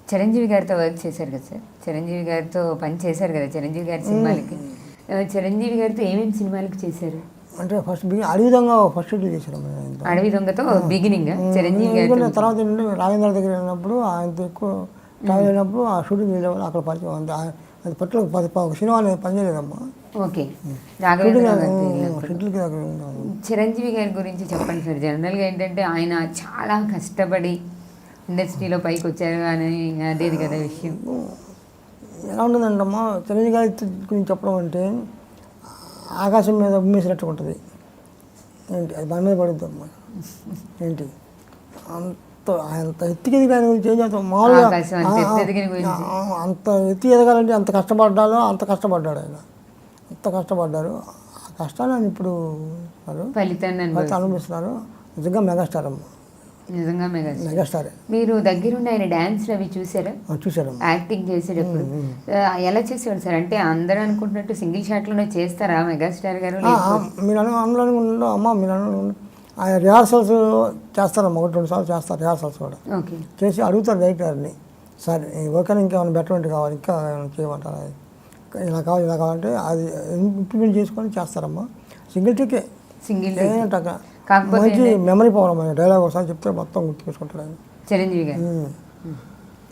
చిరంజీవి గారితో వర్క్ చేశారు కదా సార్, చిరంజీవి గారితో పని చేశారు కదా చిరంజీవి గారి సినిమాలకి. చిరంజీవి గారితో ఏమేమి సినిమాలకు చేశారు? అంటే ఫస్ట్ అడవి దొంగ ఫస్ట్ షూటింగ్ చేశారు. అడవి దొంగతో బిగినింగ్ చిరంజీవి గారి. తర్వాత ఏంటంటే రాజేంద్ర దగ్గర వెళ్ళినప్పుడు ఆయనతో ఎక్కువ ట్రావెల్ అయినప్పుడు ఆ షూటింగ్ వెళ్ళేవాళ్ళు, అక్కడ పరిచయం అది పట్ల ఒక సినిమా పనిచేయలేదమ్మా. ఓకే, షెడ్యూల్కి దగ్గర చిరంజీవి గారి గురించి చెప్పండి సార్. జనరల్గా ఏంటంటే ఆయన చాలా కష్టపడి ఇండస్ట్రీలో పైకి వచ్చారు అని అదేది కదా విషయం. ఎలా ఉంటుందంటమ్మా చిరంజీవి గారి గురించి చెప్పడం అంటే ఆకాశం మీద ఉమ్మేసినట్టు ఉంటుంది. ఏంటి అది మన మీద పడుద్ది అమ్మా. ఏంటి అంత ఎత్తుకి ఎదిగి ఆయన గురించి ఏం చేస్తాం మామూలుగా. అంత ఎత్తి ఎదగాలంటే అంత కష్టపడ్డాలో అంత కష్టపడ్డాడు ఆయన, అంత కష్టపడ్డారు. ఆ కష్టాన్ని ఆయన ఇప్పుడు ఫలితాన్ని అనుభవిస్తున్నారు. నిజంగా మెగాస్టార్ అమ్మ, నిజంగా మెగాస్టార్. మీరు దగ్గరుండి ఆయన డాన్స్ అవి చూసారా? చూసారు. యాక్టింగ్ చేసేటప్పుడు ఎలా చేసేవాడు సార్? అంటే అందరూ అనుకుంటున్నట్టు సింగిల్ షాట్లోనే చేస్తారా మెగాస్టార్ గారు? మీరు అందరూ అమ్మ మీరు ఆయన రిహార్సల్స్ చేస్తారమ్మా, 1-2 సార్లు చేస్తారు రిహార్సల్స్ కూడా. ఓకే, చేసి అడుగుతారు డైరెక్టర్ని, సరే ఓకేనా ఇంకేమైనా బెటర్మెంట్ కావాలి, ఇంకా చేయమంటారు, ఇలా కావాలి ఇలా కావాలంటే అది ఇంప్లిమెంట్ చేసుకొని చేస్తారమ్మా. సింగిల్ టేకే, సింగిల్ మంచి మెమరీ పవర్ అమ్మా. డైలాగ్ ఒకసారి చెప్తే మొత్తం గుర్తుపెట్టుకుంటాడు ఆయన. చిరంజీవి గారు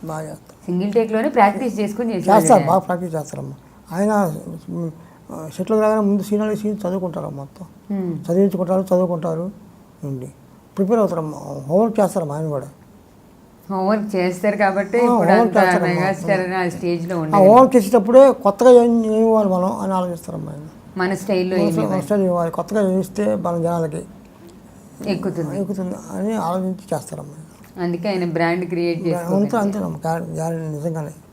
బాగా చేస్తారు. సింగిల్ టేక్లోనే ప్రాక్టీస్ చేసుకొని చేస్తారు, బాగా ప్రాక్టీస్ చేస్తారమ్మా. ఆయన సెటిల్ కాగానే ముందు సీన్ చదువుకుంటారు మొత్తం, చదువుకుంటారు అండి, ప్రిపేర్ అవుతారమ్మా. హోంవర్క్ చేస్తారమ్మా ఆయన కూడా. హోంవర్క్ చేస్తారు కాబట్టి స్టేజ్లో హోంవర్క్ చేసేటప్పుడే కొత్తగా ఏం ఇవ్వాలి మనం అని ఆలోచిస్తారమ్మా ఆయన. మన స్టైల్లో స్టైల్ ఇవ్వాలి, కొత్తగా చేస్తే మన జనాలకి ఎక్కుతుంది అని ఆలోచించి చేస్తారమ్మా. అందుకే ఆయన బ్రాండ్ క్రియేట్ చేస్తారు. అంతేనమ్మా, నిజంగానే.